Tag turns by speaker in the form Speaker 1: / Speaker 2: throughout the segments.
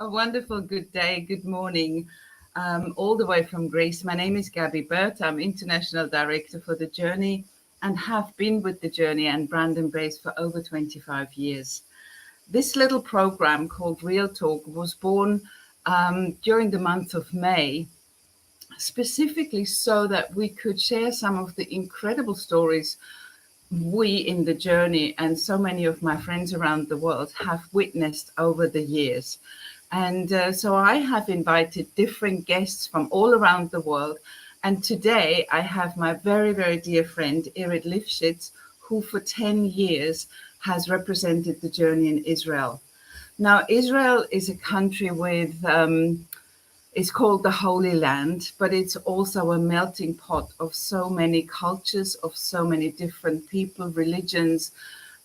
Speaker 1: A wonderful good day, good morning, all the way from Greece. My name is Gaby. I'm International Director for The Journey and have been with The Journey and Brandon Base for over 25 years. This little program called Real Talk was born during the month of May, specifically so that we could share some of the incredible stories we in The Journey and so many of my friends around the world have witnessed over the years. And so I have invited different guests from all around the world. And today I have my very, very dear friend, Irit Liefschitz, who for 10 years has represented The Journey in Israel. Now, Israel is a country with, it's called the Holy Land, but it's also a melting pot of so many cultures, of so many different people, religions,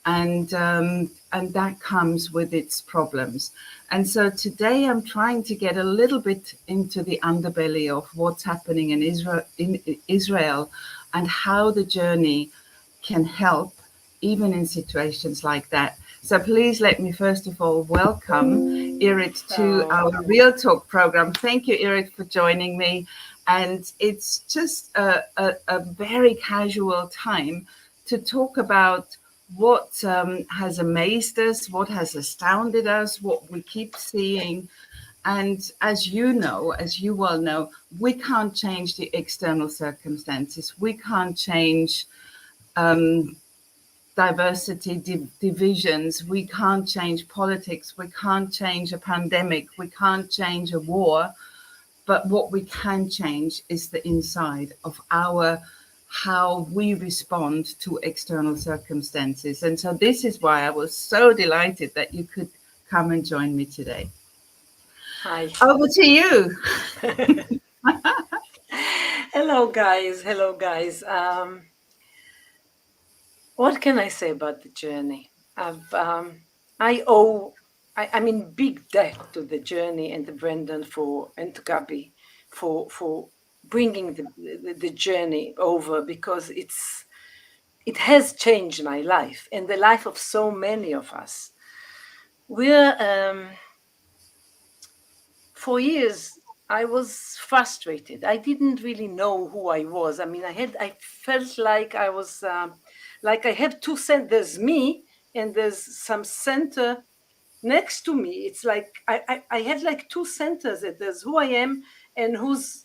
Speaker 1: and that comes with its problems. And so today I'm trying to get a little bit into the underbelly of what's happening in Israel and how The Journey can help even in situations like that. So please let me first of all welcome Irit to our Real Talk program. Thank you, Irit, for joining me. And it's just a very casual time to talk about what has amazed us, what has astounded us, what we keep seeing. And as you know, as you well know, we can't change the external circumstances. We can't change diversity, divisions. We can't change politics. We can't change a pandemic. We can't change a war. But what we can change is the inside of how we respond to external circumstances. And so this is why I was so delighted that you could come and join me today.
Speaker 2: Hi.
Speaker 1: Over to you.
Speaker 2: Hello, guys. Hello, guys. What can I say about The Journey? I'm in big debt to The Journey and to Brendan and to Gaby for bringing the journey over, because it has changed my life and the life of so many of us. For years I was frustrated. I didn't really know who I was. I mean, I felt like I was like I have two centers. There's me and there's some center next to me. It's like I had like two centers. There's who I am and who's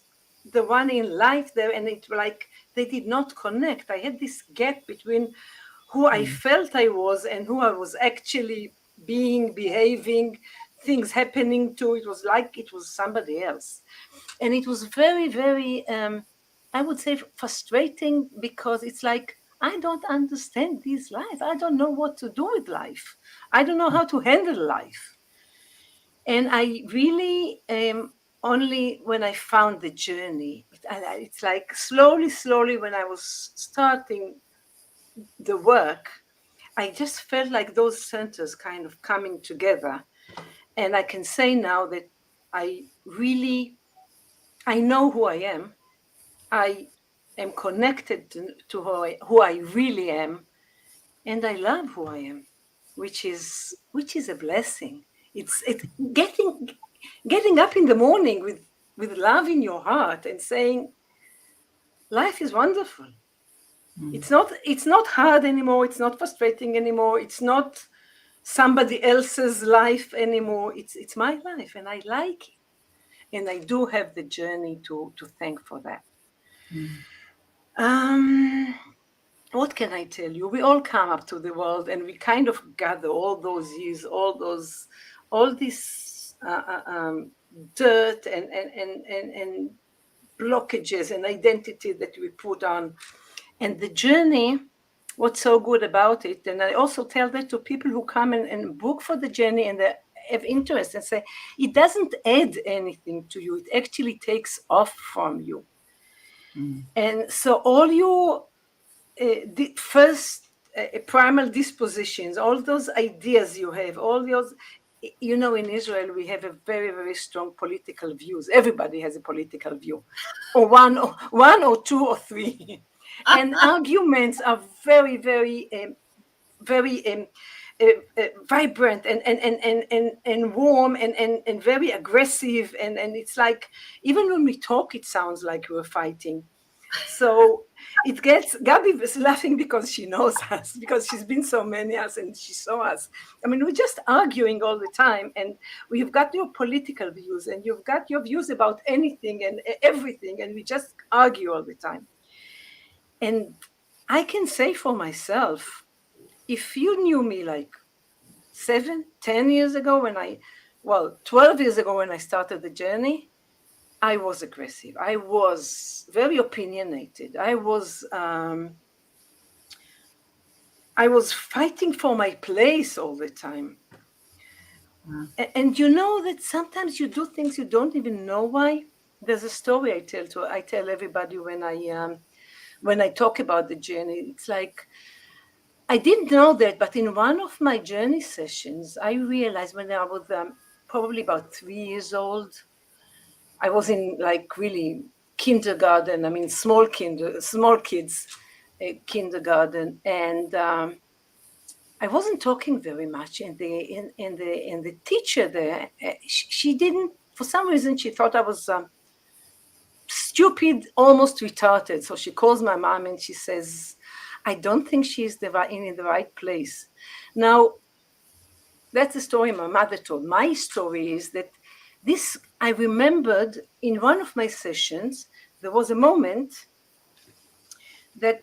Speaker 2: the one in life there, and it like they did not connect. I had this gap between who I felt I was and who I was actually behaving, things happening to. It was like it was somebody else. And it was very, very, I would say, frustrating, because it's like, I don't understand this life. I don't know what to do with life. I don't know how to handle life. And I really, only when I found The Journey, it's like slowly, when I was starting the work, I just felt like those centers kind of coming together. And I can say now that I know who I am. I am connected to who I really am. And I love who I am, which is a blessing. It's getting up in the morning with love in your heart and saying, life is wonderful. It's not hard anymore. It's not frustrating anymore. It's not somebody else's life anymore. It's my life, and I like it. And I do have The Journey to thank for that. What can I tell you? We all come up to the world and we kind of gather all those years, all this dirt and blockages and identity that we put on. And The Journey, what's so good about it, and I also tell that to people who come and book for The Journey and they have interest, and say, it doesn't add anything to you. It actually takes off from you. And so all your the first primal dispositions, all those ideas you have, all those, in Israel, we have a very, very strong political views. Everybody has a political view, or one or two or three. And arguments are very, very, very vibrant and warm and very aggressive. And it's like, even when we talk, it sounds like we're fighting. So it gets, Gaby is laughing because she knows us, because she's been so many us and she saw us. I mean, we're just arguing all the time, and we've got your political views and you've got your views about anything and everything, and we just argue all the time. And I can say for myself, if you knew me like 10 years ago, 12 years ago when I started the journey, I was aggressive. I was very opinionated. I was fighting for my place all the time.
Speaker 1: Wow.
Speaker 2: And you know that sometimes you do things you don't even know why. There's a story I tell everybody when I talk about the journey. It's like, I didn't know that, but in one of my journey sessions, I realized when I was probably about 3 years old, I was in like really kindergarten. I mean, small kids, kindergarten, and I wasn't talking very much. And the teacher there, she didn't, for some reason, she thought I was stupid, almost retarded. So she calls my mom and she says, I don't think she's in the right place. Now, that's the story my mother told. My story is that I remembered in one of my sessions, there was a moment that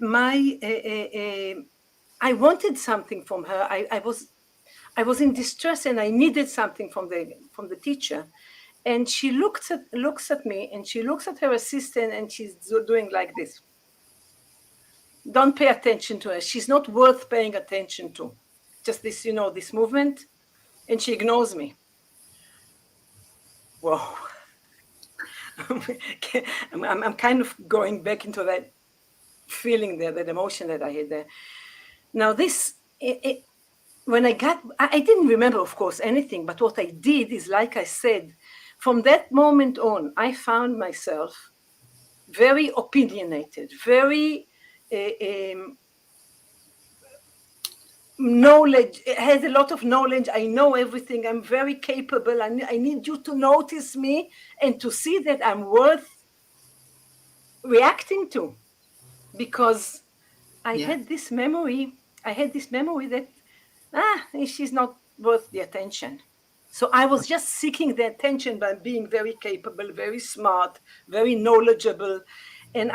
Speaker 2: I wanted something from her. I was in distress and I needed something from the teacher. And she looks at me and she looks at her assistant and she's doing like this. Don't pay attention to her. She's not worth paying attention to. Just this, this movement. And she ignores me. Whoa. I'm kind of going back into that feeling there, that emotion that I had there. Now when I didn't remember, of course, anything, but what I did is, like I said, from that moment on, I found myself very opinionated, very knowledge, has a lot of knowledge. I know everything. I'm very capable. I need you to notice me and to see that I'm worth reacting to, because I had this memory that she's not worth the attention. So I was just seeking the attention by being very capable, very smart, very knowledgeable. And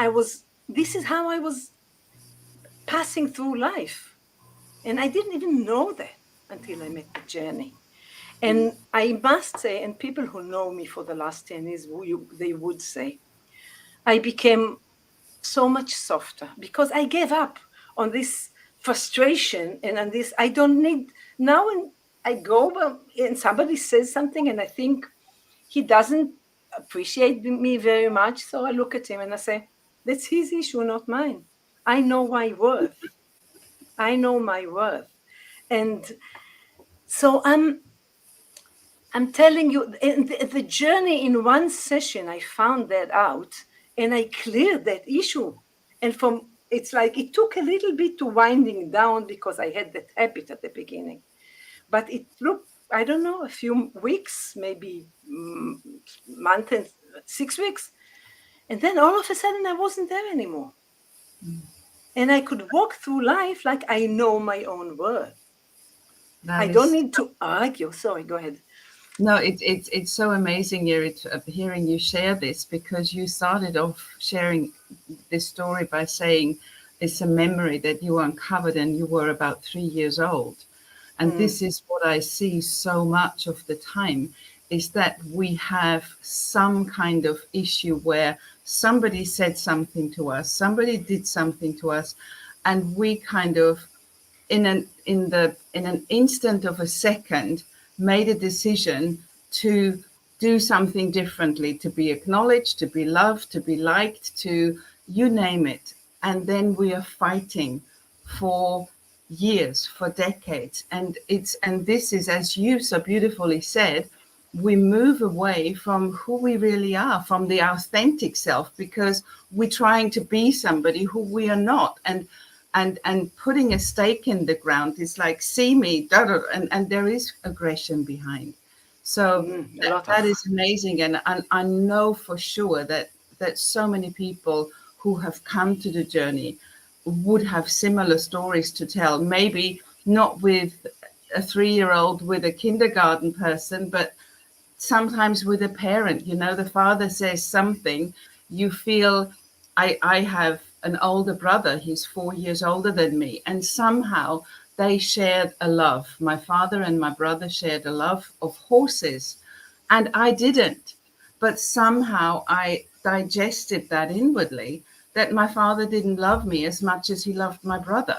Speaker 2: this is how I was passing through life. And I didn't even know that until I met the journey. And I must say, and people who know me for the last 10 years, they would say, I became so much softer because I gave up on this frustration and on this. I don't need, now when I go and somebody says something and I think he doesn't appreciate me very much, so I look at him and I say, that's his issue, not mine. I know my worth. I know my worth. And so I'm telling you, in the journey, in one session, I found that out and I cleared that issue. And it's like it took a little bit to winding down because I had that habit at the beginning. But it took, I don't know, a few weeks, maybe month and 6 weeks. And then all of a sudden I wasn't there anymore. And I could walk through life like I know my own worth. I don't need to argue. Sorry, go ahead.
Speaker 1: No, it's so amazing, Irit, hearing you share this, because you started off sharing this story by saying it's a memory that you uncovered and you were about 3 years old. And this is what I see so much of the time, is that we have some kind of issue where somebody said something to us, somebody did something to us, and we kind of in an instant of a second made a decision to do something differently, to be acknowledged, to be loved, to be liked, to you name it. And then we are fighting for years, for decades. And this is, as you so beautifully said, we move away from who we really are, from the authentic self, because we're trying to be somebody who we are not. And and putting a stake in the ground is like, see me, and there is aggression behind. So
Speaker 2: A lot
Speaker 1: that
Speaker 2: of.
Speaker 1: is amazing, and I know for sure that so many people who have come to the journey would have similar stories to tell. Maybe not with a 3-year-old with a kindergarten person, but sometimes with a parent. The father says something, you feel, I have an older brother, he's 4 years older than me, and somehow they shared a love. My father and my brother shared a love of horses, and I didn't. But somehow I digested that inwardly, that my father didn't love me as much as he loved my brother.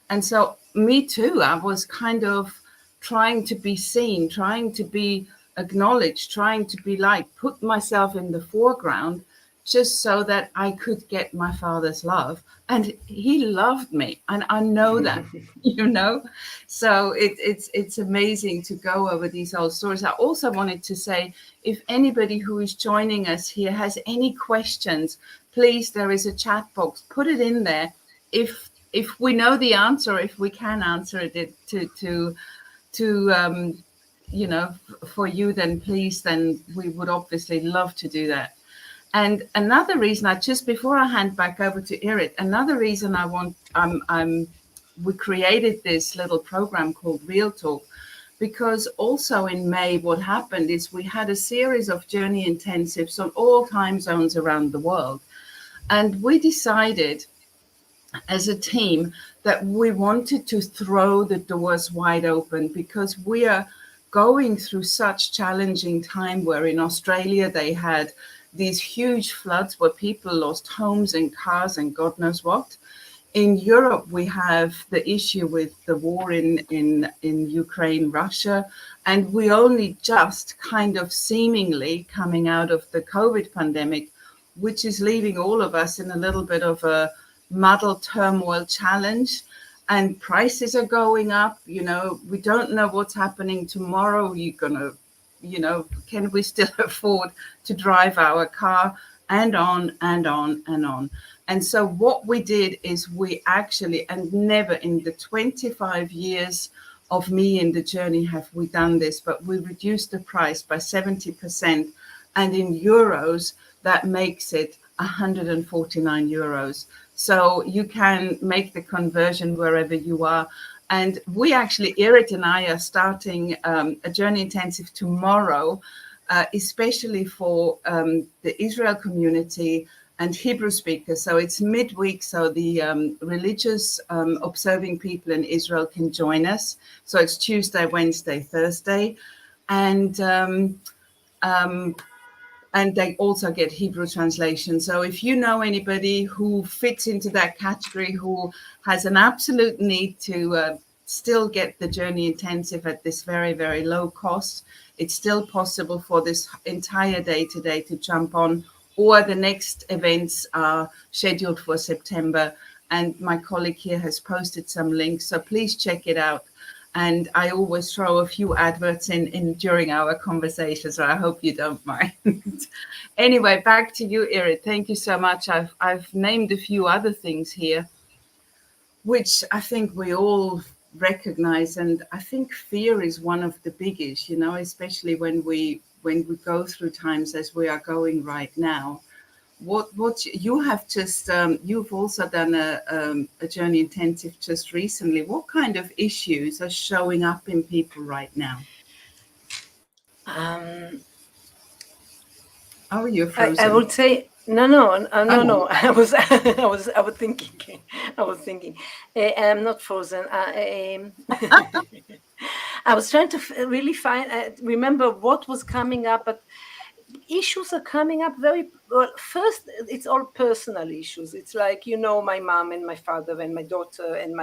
Speaker 1: And so, me too, I was kind of trying to be seen, trying to be acknowledged, trying to be like, put myself in the foreground just so that I could get my father's love. And he loved me. And I know that, you know. So it's amazing to go over these old stories. I also wanted to say, if anybody who is joining us here has any questions, please, there is a chat box, put it in there. If we know the answer, if we can answer it to for you, then please, then we would obviously love to do that. And another reason, I just before I hand back over to Irit, another reason I want we created this little program called Real Talk, because also in May, what happened is we had a series of journey intensives on all time zones around the world, and we decided as a team that we wanted to throw the doors wide open, because we are going through such challenging time, where in Australia they had these huge floods where people lost homes and cars and God knows what. In Europe, we have the issue with the war in Ukraine, Russia, and we only just kind of seemingly coming out of the COVID pandemic, which is leaving all of us in a little bit of a muddled turmoil challenge. And prices are going up. We don't know what's happening tomorrow. You're going to, can we still afford to drive our car? And on and on and on. And so what we did is we actually, and never in the 25 years of me in the journey have we done this, but we reduced the price by 70%. And in euros, that makes it 149 euros. So you can make the conversion wherever you are. And we actually, Irit and I are starting a journey intensive tomorrow, especially for the Israel community and Hebrew speakers. So it's midweek, so the religious observing people in Israel can join us. So it's Tuesday, Wednesday, Thursday. And they also get Hebrew translation. So if you know anybody who fits into that category, who has an absolute need to still get the journey intensive at this very, very low cost, it's still possible for this entire day today to jump on, or the next events are scheduled for September. And my colleague here has posted some links, so please check it out. And I always throw a few adverts in during our conversation, so I hope you don't mind. Anyway, back to you, Irit. Thank you so much. I've named a few other things here, which I think we all recognize, and I think fear is one of the biggest. Especially when we go through times as we are going right now. What you have just you've also done a journey intensive just recently. What kind of issues are showing up in people right now? Oh, you're
Speaker 2: I
Speaker 1: frozen.
Speaker 2: would say no.
Speaker 1: Oh,
Speaker 2: I was thinking. I was thinking. I'm not frozen. I was trying to really remember what was coming up, but issues are coming up very well. First, it's all personal issues. It's like, my mom and my father and my daughter and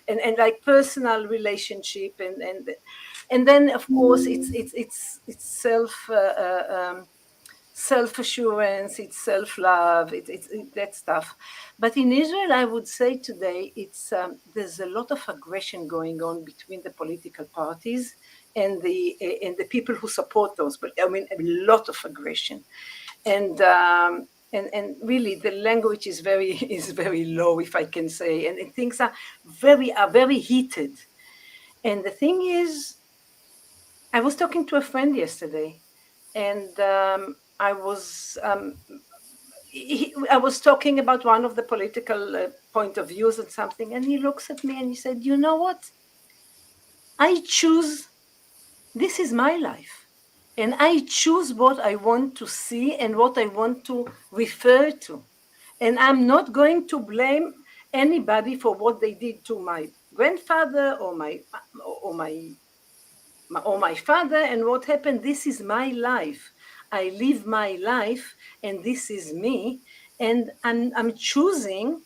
Speaker 2: and like personal relationship, and then of course it's self assurance, it's self love, it's that stuff. But in Israel, I would say today it's there's a lot of aggression going on between the political parties and the people who support those. But I mean, a lot of aggression, and and really the language is very is very low, if I can say, and things are very heated. And the thing is, I was talking to a friend yesterday, and I was talking about one of the political point of views and something, and he looks at me and he said, "You know what? I choose. This is my life, and I choose what I want to see and what I want to refer to, and I'm not going to blame anybody for what they did to my grandfather or my father and what happened. This is my life. I live my life, and this is me, and I'm choosing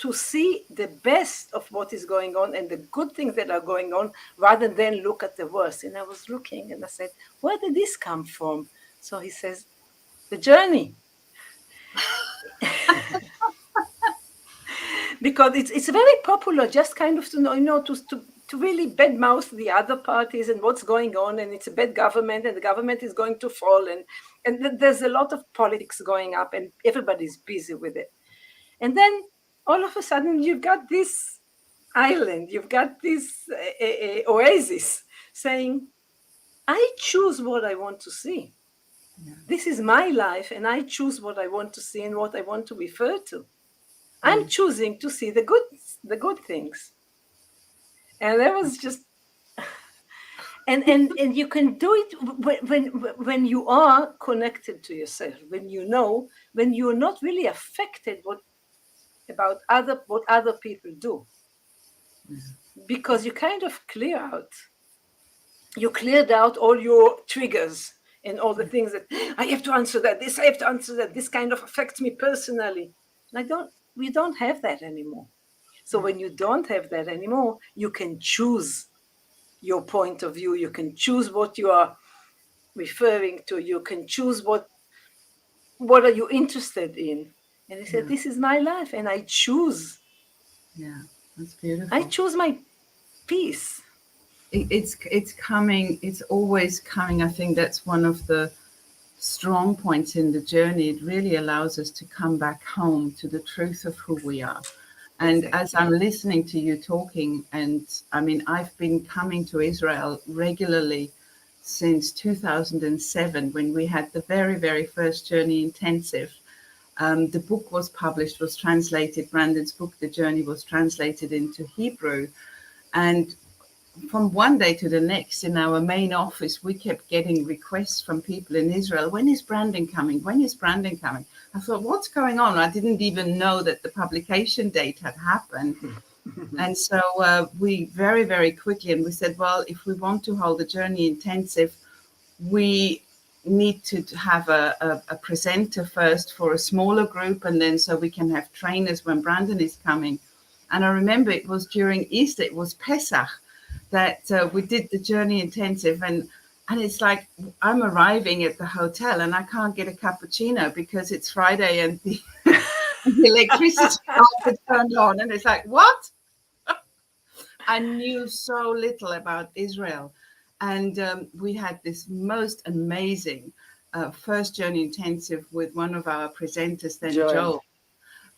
Speaker 2: to see the best of what is going on and the good things that are going on, rather than look at the worst." And I was looking and I said, "Where did this come from?" So he says, "The journey." Because it's very popular just kind of to know, to really badmouth the other parties and what's going on, and it's a bad government and the government is going to fall, and there's a lot of politics going up and everybody's busy with it. And then all of a sudden you've got this island, you've got this oasis saying, "I choose what I want to see.
Speaker 1: Yeah.
Speaker 2: This is my life, and I choose what I want to see and what I want to refer to. I'm choosing to see the good things." And that was just, and you can do it when you are connected to yourself, when you're not really affected about what other people do, because you kind of cleared out all your triggers and all the things that I have to answer that, this I have to answer that, this kind of affects me personally. We don't have that anymore. So when you don't have that anymore, you can choose your point of view, you can choose what you are referring to, you can choose what are you interested in. And he said, "This is my life, and I choose.
Speaker 1: Yeah, that's beautiful.
Speaker 2: I choose my peace."
Speaker 1: It's coming. It's always coming. I think that's one of the strong points in the journey. It really allows us to come back home to the truth of who we are. And as I'm listening to you talking, and I mean, I've been coming to Israel regularly since 2007, when we had the very, very first Journey Intensive. The book was published, was translated. Brandon's book, The Journey, was translated into Hebrew. And from one day to the next, in our main office, we kept getting requests from people in Israel. "When is Brandon coming? When is Brandon coming?" I thought, what's going on? I didn't even know that the publication date had happened. And so we very, very quickly, and we said, well, if we want to hold a Journey Intensive, we need to have a presenter first for a smaller group, and then so we can have trainers when Brandon is coming. And I remember it was during Easter, it was Pesach, that we did the Journey Intensive, and it's like I'm arriving at the hotel and I can't get a cappuccino because it's Friday and the electricity is turned on, and it's like, what? I knew so little about Israel, and we had this most amazing first Journey Intensive with one of our presenters, then Joel.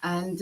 Speaker 1: And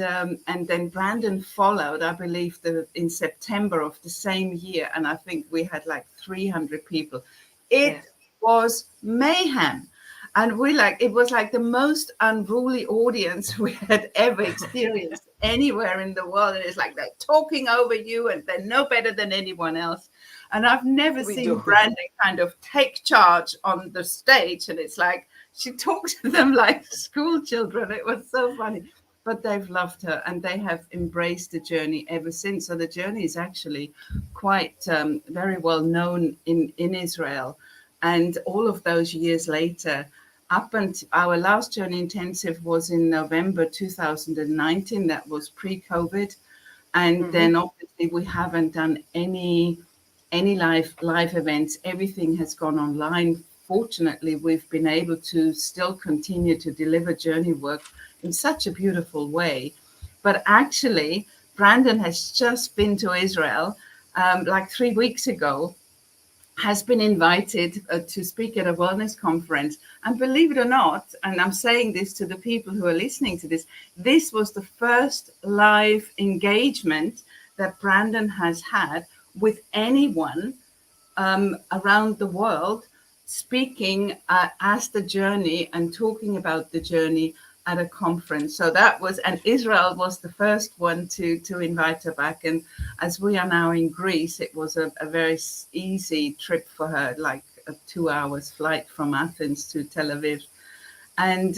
Speaker 1: then Brandon followed, I believe, in September of the same year. And I think we had like 300 people. It was mayhem. And it was like the most unruly audience we had ever experienced anywhere in the world. And it's like they're talking over you and they're no better than anyone else. And I've never seen Brandon kind of take charge on the stage. And it's like she talks to them like school children. It was so funny. But they've loved her and they have embraced the journey ever since. So the journey is actually quite very well known in Israel. And all of those years later, up until our last Journey Intensive was in November 2019. That was pre-COVID. And then obviously we haven't done any live events. Everything has gone online. Fortunately, we've been able to still continue to deliver journey work in such a beautiful way. But actually, Brandon has just been to Israel like 3 weeks ago. has been invited to speak at a wellness conference. And believe it or not, and I'm saying this to the people who are listening to this, this was the first live engagement that Brandon has had with anyone around the world, speaking as the journey and talking about the journey at a conference. So that was, and Israel was the first one to invite her back. And as we are now in Greece, it was a very easy trip for her, like a 2 hours flight from Athens to Tel Aviv. And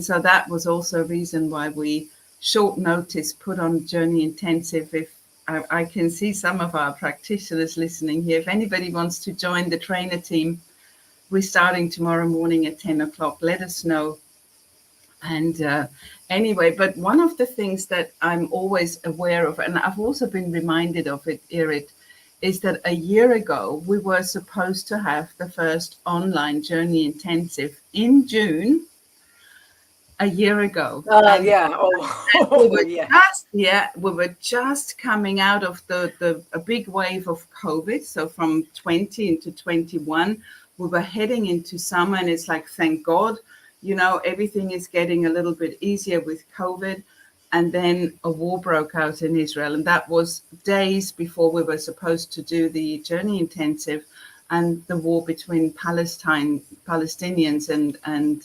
Speaker 1: so that was also a reason why we short notice put on Journey Intensive. If I can see some of our practitioners listening here, if anybody wants to join the trainer team, we're starting tomorrow morning at 10 o'clock. Let us know. And anyway, but one of the things that I'm always aware of, and I've also been reminded of it, Irit, is that a year ago we were supposed to have the first online Journey Intensive in June, a year ago. And
Speaker 2: Yeah.
Speaker 1: we
Speaker 2: Oh,
Speaker 1: were
Speaker 2: yeah.
Speaker 1: we were just coming out of the a big wave of COVID. So from 20 into 21, we were heading into summer, and it's like, thank God, everything is getting a little bit easier with COVID. And then a war broke out in Israel, and that was days before we were supposed to do the Journey Intensive, and the war between Palestinians and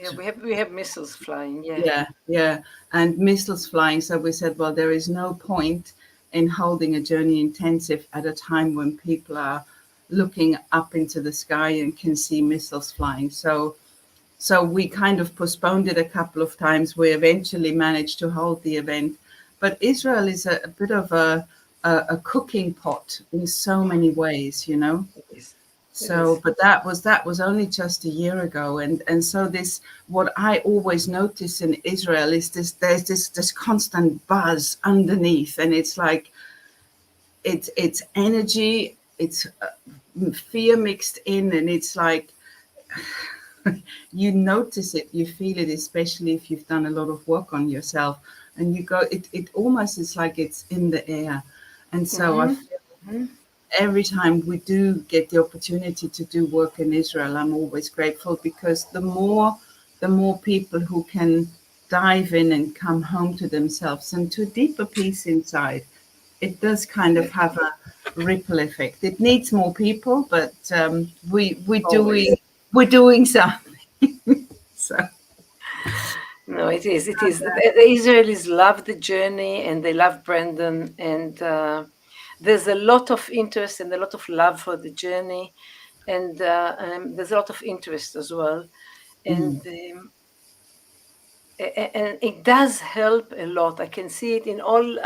Speaker 2: Yeah, we have missiles flying. Yeah.
Speaker 1: yeah, and missiles flying. So we said, well, there is no point in holding a Journey Intensive at a time when people are looking up into the sky and can see missiles flying. So we kind of postponed it a couple of times. We eventually managed to hold the event, but Israel is a bit of a cooking pot in so many ways.
Speaker 2: It is. It
Speaker 1: So,
Speaker 2: is.
Speaker 1: but that was only just a year ago, and so this, what I always notice in Israel is there's this constant buzz underneath, and it's like it's energy, it's fear mixed in, and it's like you notice it, you feel it, especially if you've done a lot of work on yourself, and you go, it almost is like it's in the air, and so I
Speaker 2: Mm-hmm.
Speaker 1: feel
Speaker 2: Mm-hmm.
Speaker 1: every time we do get the opportunity to do work in Israel, I'm always grateful, because the more people who can dive in and come home to themselves and to a deeper peace inside, it does kind of have a ripple effect. It needs more people, but
Speaker 2: Always.
Speaker 1: we're doing something. So
Speaker 2: No, it is. It is. The Israelis love the journey, and they love Brandon, and there's a lot of interest and a lot of love for the journey, and there's a lot of interest as well, and and it does help a lot. I can see it in all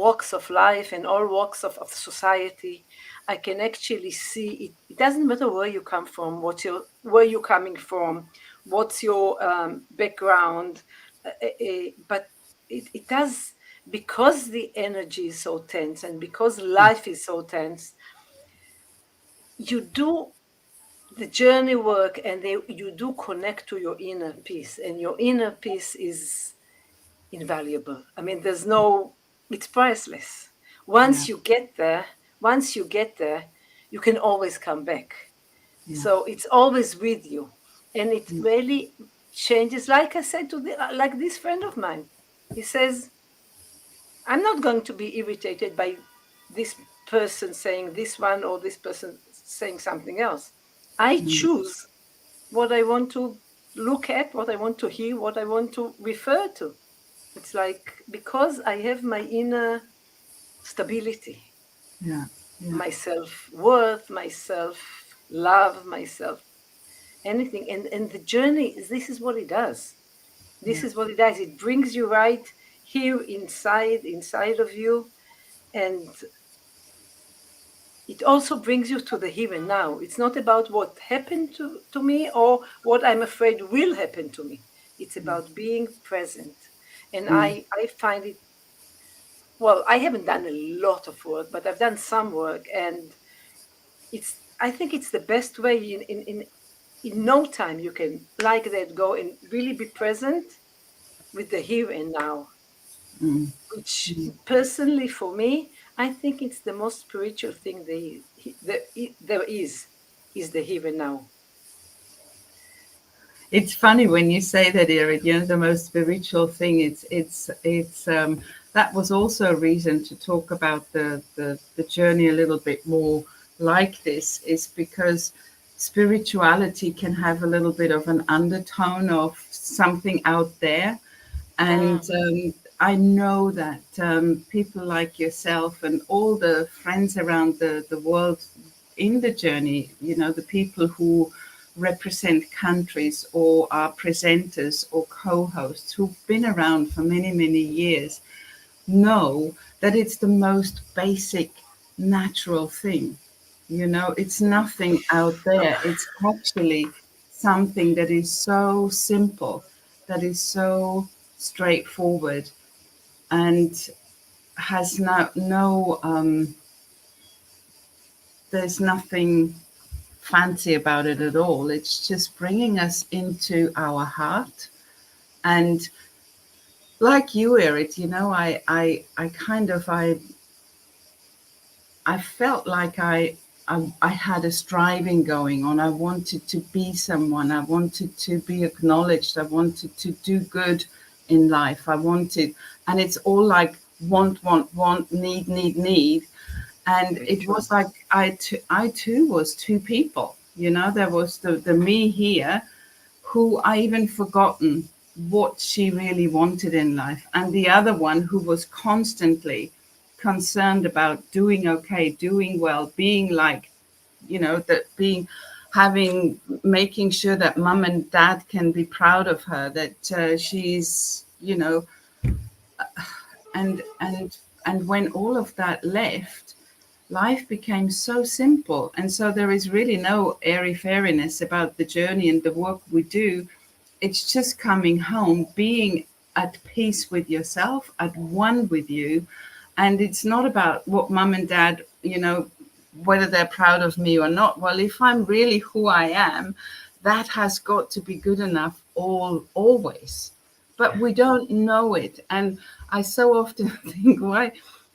Speaker 2: walks of life and all walks of society. I can actually see it. It doesn't matter where you come from, where you're coming from, what's your background, but it does, because the energy is so tense and because life is so tense. You do the journey work, and you do connect to your inner peace, and your inner peace is invaluable. I mean, it's priceless.
Speaker 1: yeah,
Speaker 2: Once you get there, you can always come back.
Speaker 1: yeah,
Speaker 2: So it's always with you, and it really changes. Like I said like this friend of mine, he says, "I'm not going to be irritated by this person saying this one or this person saying something else. I choose what I want to look at, what I want to hear, what I want to refer to. It's like, because I have my inner stability,
Speaker 1: yeah, yeah,
Speaker 2: my self-worth, my self-love, myself, anything. And the journey, this is what it does. This
Speaker 1: yeah,
Speaker 2: is what it does. It brings you right here inside of you. And it also brings you to the here and now. It's not about what happened to me or what I'm afraid will happen to me. It's about being present. And I find it, well, I haven't done a lot of work, but I've done some work, and I think it's the best way. In no time you can like that go and really be present with the here and now. which personally for me, I think it's the most spiritual thing there is the here and now.
Speaker 1: It's funny when you say that, Irit. You know, the most spiritual thing. It's that was also a reason to talk about the journey a little bit more like this, is because spirituality can have a little bit of an undertone of something out there. And I know that people like yourself and all the friends around the world in the journey, you know, the people who represent countries or are presenters or co-hosts who've been around for many, many years, know that it's the most basic, natural thing. You know, it's nothing out there. It's actually something that is so simple, that is so straightforward, and has there's nothing fancy about it at all. It's just bringing us into our heart. And like you, Irit, you know, I felt like I had a striving going on. I wanted to be someone. I wanted to be acknowledged. I wanted to do good in life. I wanted, and it's all like want, need. And
Speaker 2: Very
Speaker 1: it
Speaker 2: true.
Speaker 1: was like I too was two people. You know, there was the me here, who I even forgotten what she really wanted in life, and the other one who was constantly concerned about doing okay, doing well, being like, you know, that being having making sure that mum and dad can be proud of her, that she's, you know, and and and when all of that left, life became so simple. And so there is really no airy fairiness about the journey and the work we do. It's just coming home, being at peace with yourself, at one with you. And it's not about what mum and dad, you know, whether they're proud of me or not. Well, if I'm really who I am, that has got to be good enough always. But we don't know it. And I so often think,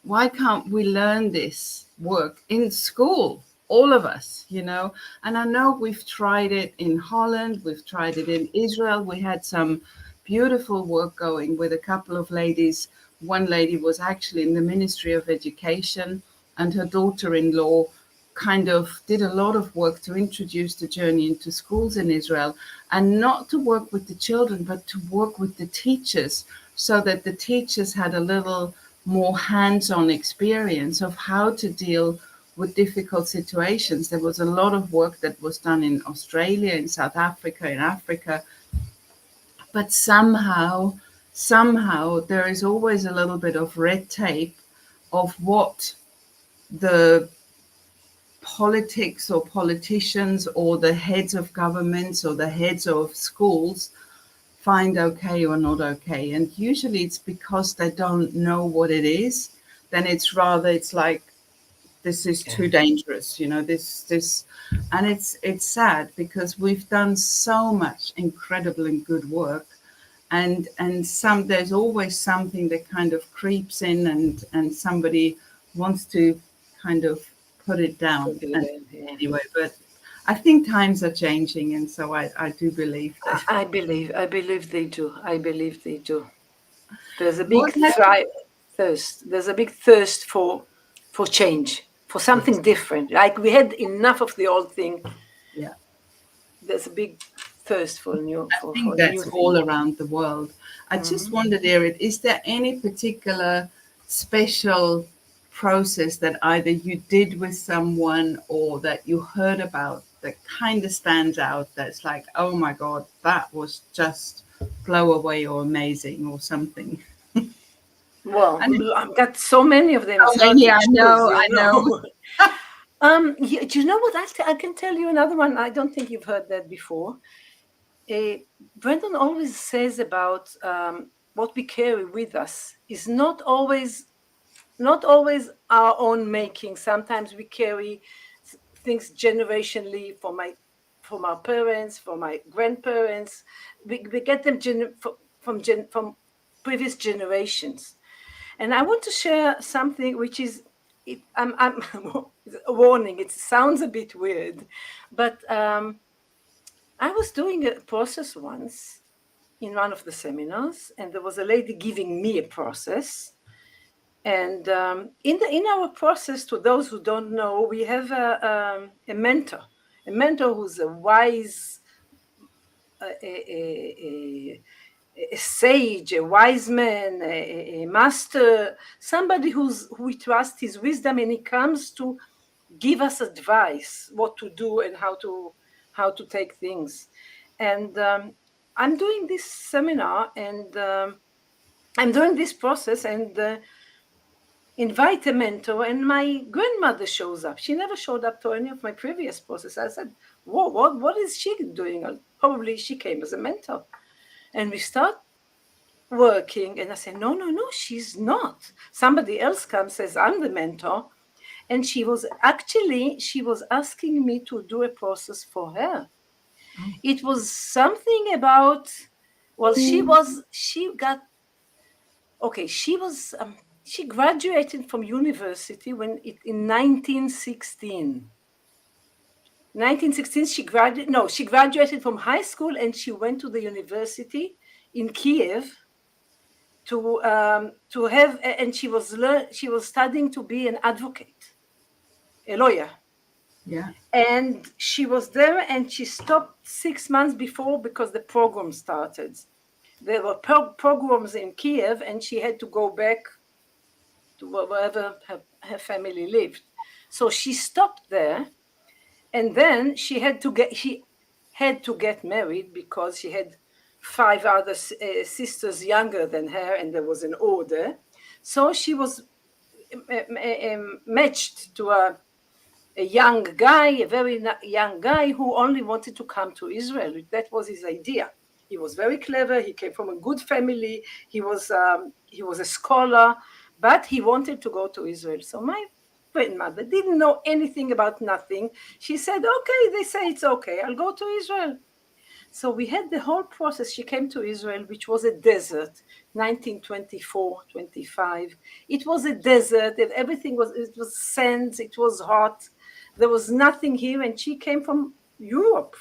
Speaker 1: why can't we learn this work in school? All of us, you know. And I know we've tried it in Holland, we've tried it in Israel. We had some beautiful work going with a couple of ladies. One lady was actually in the Ministry of Education, and her daughter-in-law kind of did a lot of work to introduce the journey into schools in Israel, and not to work with the children, but to work with the teachers, so that the teachers had a little more hands-on experience of how to deal with difficult situations. There was a lot of work that was done in Australia, in South Africa, in Africa, but somehow there is always a little bit of red tape of what the politics or politicians or the heads of governments or the heads of schools find okay or not okay. And usually it's because they don't know what it is. Then it's like, this is
Speaker 2: Yeah.
Speaker 1: too dangerous, you know, this, and it's sad because we've done so much incredible and good work. And there's always something that kind of creeps in, and somebody wants to kind of put it down.
Speaker 2: Totally
Speaker 1: And
Speaker 2: there, yeah.
Speaker 1: anyway, but I think times are changing, and so I do believe that.
Speaker 2: I believe they do. I believe they do. There's a big
Speaker 1: What has
Speaker 2: thirst. There's a big thirst for change, for something
Speaker 1: Yes,
Speaker 2: different. Like we had enough of the old thing.
Speaker 1: yeah.
Speaker 2: There's a big thirst for new
Speaker 1: I
Speaker 2: for
Speaker 1: think
Speaker 2: a new
Speaker 1: that's all
Speaker 2: thing.
Speaker 1: around the world. I just
Speaker 2: Hmm.
Speaker 1: wondered, Irit, is there any particular special process that either you did with someone or that you heard about that kind of stands out, that's like, oh my God, that was just blow away or amazing or something?
Speaker 2: Well,
Speaker 1: And it's
Speaker 2: I've got so many of them.
Speaker 1: so
Speaker 2: It's hard
Speaker 1: many,
Speaker 2: to
Speaker 1: I
Speaker 2: choose,
Speaker 1: know,
Speaker 2: you
Speaker 1: I know.
Speaker 2: know. Yeah, do you know what? I can tell you another one. I don't think you've heard that before. Brendan always says about what we carry with us is not always our own making. Sometimes we carry things generationally from our parents, from my grandparents. We get them from previous generations. And I want to share something which is, I'm a warning, it sounds a bit weird, but I was doing a process once in one of the seminars, and there was a lady giving me a process. And in our process, to those who don't know, we have a mentor who's a wise, a sage, a wise man, a master, somebody who we trust his wisdom, and he comes to give us advice what to do and how to take things. And I'm doing this seminar, and I'm doing this process, and invite a mentor, and my grandmother shows up. She never showed up to any of my previous processes. I said, whoa, what is she doing? Probably she came as a mentor. And we start working, and I say, no, she's not. Somebody else comes, says, I'm the mentor. And she was asking me to do a process for her. It was something about, well, she graduated from university in 1916. 1916, she graduated from high school, and she went to the university in Kiev to have, and she was studying to be an advocate, a lawyer.
Speaker 1: Yeah.
Speaker 2: And she was there, and she stopped 6 months before because the program started. There were pogroms in Kiev, and she had to go back to wherever her family lived. So she stopped there, and then she had to get married because she had 5 other sisters younger than her, and there was an order. So she was matched to a young guy, a very young guy who only wanted to come to Israel. That was his idea. He was very clever. He came from a good family. He was a scholar, but he wanted to go to Israel. So my grandmother didn't know anything about nothing. She said, okay, they say it's okay, I'll go to Israel. So we had the whole process. She came to Israel, which was a desert, 1924, 25. It was a desert, and everything was sand, it was hot. There was nothing here, and she came from Europe,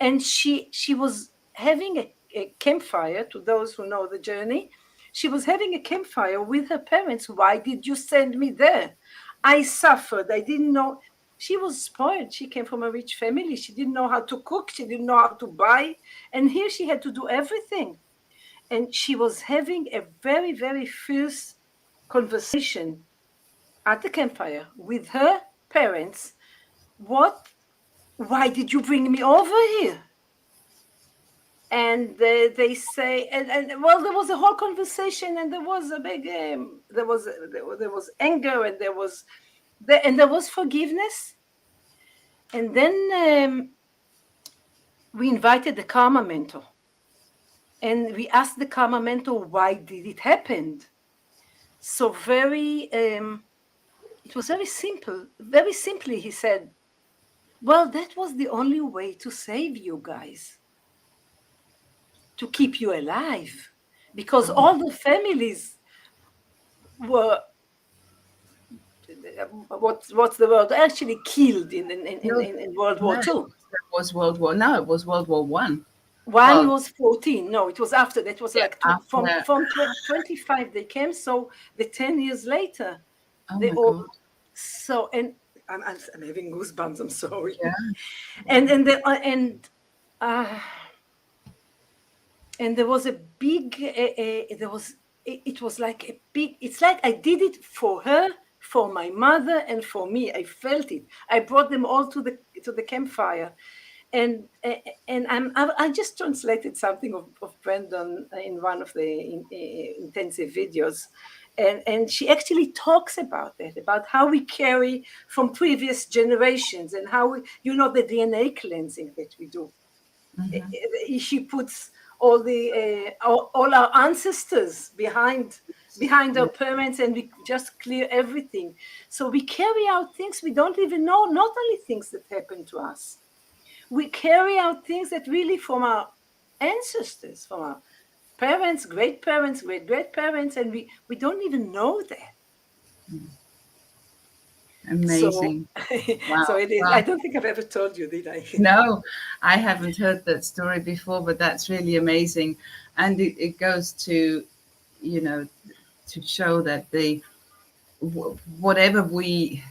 Speaker 2: and she was having a campfire. To those who know the journey, she was having a campfire with her parents. Why did you send me there? I suffered. I didn't know. She was spoiled. She came from a rich family. She didn't know how to cook. She didn't know how to buy. And here she had to do everything. And she was having a very, very fierce conversation at the campfire with her parents. Why did you bring me over here? And they say, and well, there was a whole conversation, and there was a big, there was anger, and there was forgiveness. And then we invited the karma mentor, and we asked the karma mentor, why did it happen? So it was very simple. Very simply, he said, well, that was the only way to save you guys, to keep you alive, because all the families were, what's the word, actually killed in World War II.
Speaker 1: It was World War One.
Speaker 2: One was 14. No, it was after. That was like from 25 they came. So the 10 years later,
Speaker 1: they all.
Speaker 2: So, and I'm having goosebumps. I'm sorry.
Speaker 1: Yeah.
Speaker 2: And there was a big. It was like a big. It's like I did it for her, for my mother, and for me. I felt it. I brought them all to the campfire. And I just translated something of Brandon in one of the intensive videos, and she actually talks about that, about how we carry from previous generations, and how the DNA cleansing that we do. Mm-hmm. She puts all our ancestors behind our parents, and we just clear everything. So we carry out things we don't even know, not only things that happen to us. We carry out things that really from our ancestors, from our parents, great parents, great great parents, and we don't even know that. So,
Speaker 1: Amazing. Wow.
Speaker 2: so it is. I
Speaker 1: Wow.
Speaker 2: don't think I've ever told you, did I?
Speaker 1: No, I haven't heard that story before, but that's really amazing. And it goes to, you know, to show that whatever we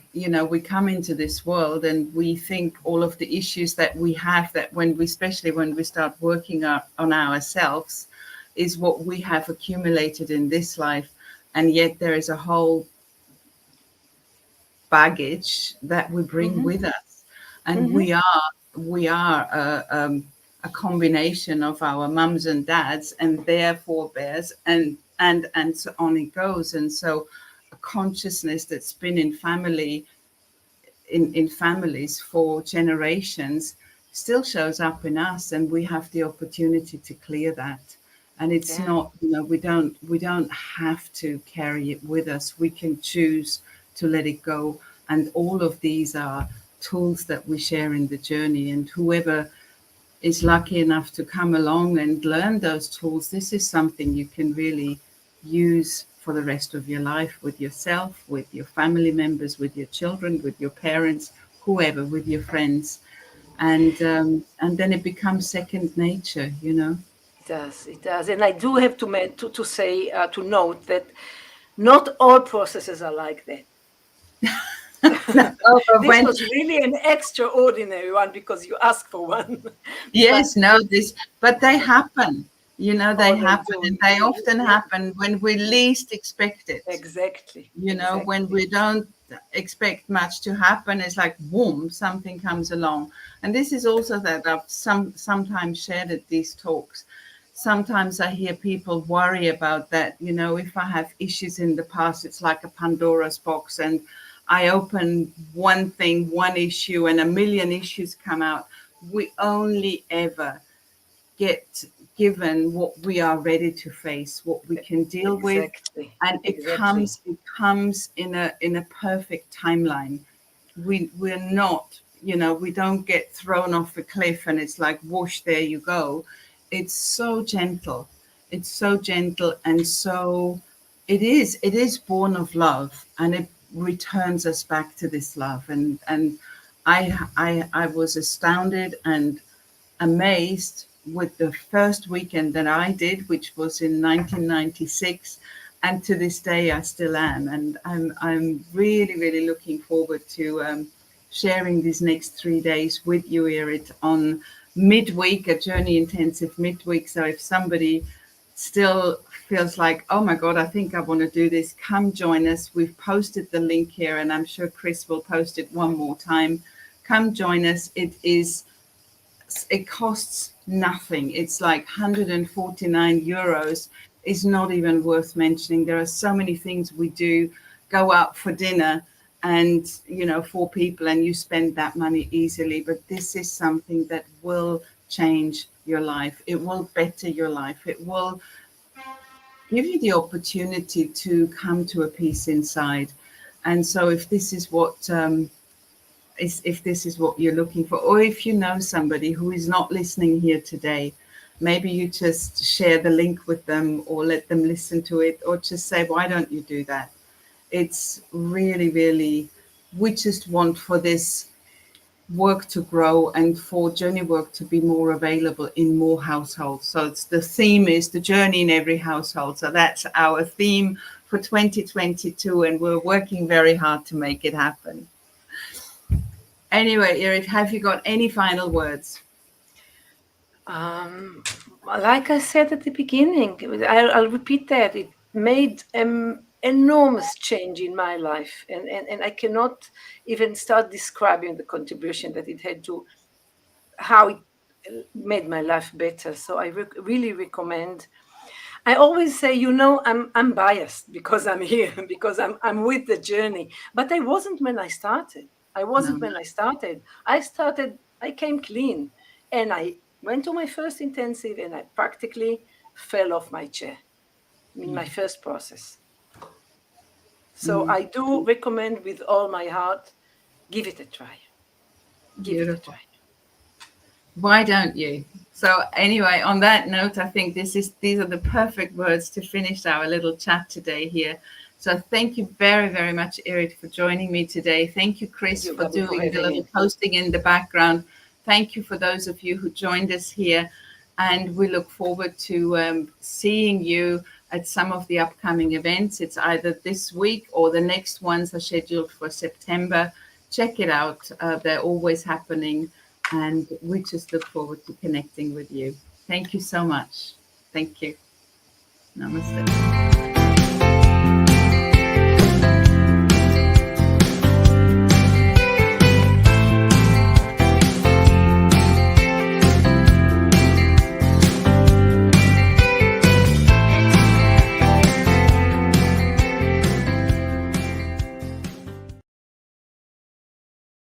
Speaker 1: come into this world and we think all of the issues that we have, that when we, especially when we start working on ourselves, is what we have accumulated in this life. And yet there is a whole baggage that we bring
Speaker 2: Mm-hmm.
Speaker 1: with us, and
Speaker 2: Mm-hmm.
Speaker 1: we are a combination of our mums and dads and their forebears, and so on it goes. And so a consciousness that's been in families for generations still shows up in us, and we have the opportunity to clear that. And it's
Speaker 2: Yeah.
Speaker 1: not, we don't have to carry it with us. We can choose to let it go. And all of these are tools that we share in the journey. And whoever is lucky enough to come along and learn those tools, this is something you can really use for the rest of your life, with yourself, with your family members, with your children, with your parents, whoever, with your friends. And then it becomes second nature.
Speaker 2: It does. It does. And I do have to say to note that not all processes are like that.
Speaker 1: Oh, but
Speaker 2: This
Speaker 1: when
Speaker 2: was really an extraordinary one because you asked for one. But
Speaker 1: Yes, no, but they happen. They
Speaker 2: oh, they
Speaker 1: happen,
Speaker 2: do.
Speaker 1: and they often happen when we
Speaker 2: Yeah,
Speaker 1: least expect it.
Speaker 2: exactly.
Speaker 1: When
Speaker 2: Exactly.
Speaker 1: we don't expect much to happen, it's like boom, something comes along. And this is also that I've sometimes shared at these talks. Sometimes I hear people worry about that. If I have issues in the past, it's like a Pandora's box, and I open one thing, one issue, and a million issues come out. We only ever get given what we are ready to face, what we can deal with,
Speaker 2: Exactly.
Speaker 1: and it
Speaker 2: Exactly.
Speaker 1: comes in a perfect timeline. We're not, we don't get thrown off a cliff and it's like whoosh, there you go. It's so gentle. It's so gentle, and so it is born of love, and it returns us back to this love. And I was astounded and amazed with the first weekend that I did, which was in 1996, and to this day I still am. And I'm really really looking forward to sharing these next 3 days with you, Irit, on midweek, a journey intensive midweek. So if somebody still feels like, oh my God, I think I want to do this, come join us. We've posted the link here, and I'm sure Chris will post it one more time. Come join us. It costs nothing. It's like 149 euros. Is not even worth mentioning. There are so many things we do. Go out for dinner, and 4 people, and you spend that money easily. But this is something that will change your life. It will better your life. It will give you the opportunity to come to a peace inside. And so if this is what you're looking for, or if you know somebody who is not listening here today, maybe you just share the link with them, or let them listen to it, or just say, why don't you do that? It's really, really, we just want for this work to grow and for journey work to be more available in more households. So the theme is the journey in every household. So that's our theme for 2022, and we're working very hard to make it happen. Anyway, Irit, have you got any final words?
Speaker 2: Um, like I said at the beginning, I'll repeat that. It made an enormous change in my life. And I cannot even start describing the contribution that it had to how it made my life better. So I really recommend. I always say, I'm biased because I'm here, because I'm with the journey. But I wasn't when I started. I
Speaker 1: No.
Speaker 2: wasn't when I started. I came clean, and I went to my first intensive, and I practically fell off my chair in my first process. So
Speaker 1: Mm,
Speaker 2: I do recommend with all my heart, give it a try. Give it a
Speaker 1: beautiful.
Speaker 2: try.
Speaker 1: Why don't you? So anyway, on that note, I think these are the perfect words to finish our little chat today here. So thank you very, very much, Irit, for joining me today. Thank you,
Speaker 2: Thank
Speaker 1: Chris,
Speaker 2: you,
Speaker 1: for
Speaker 2: Gaby, for
Speaker 1: doing the
Speaker 2: having
Speaker 1: little
Speaker 2: me.
Speaker 1: posting in the background. Thank you for those of you who joined us here. And we look forward to seeing you at some of the upcoming events. It's either this week or the next ones are scheduled for September. Check it out. They're always happening. And we just look forward to connecting with you. Thank you so much. Thank you. Namaste.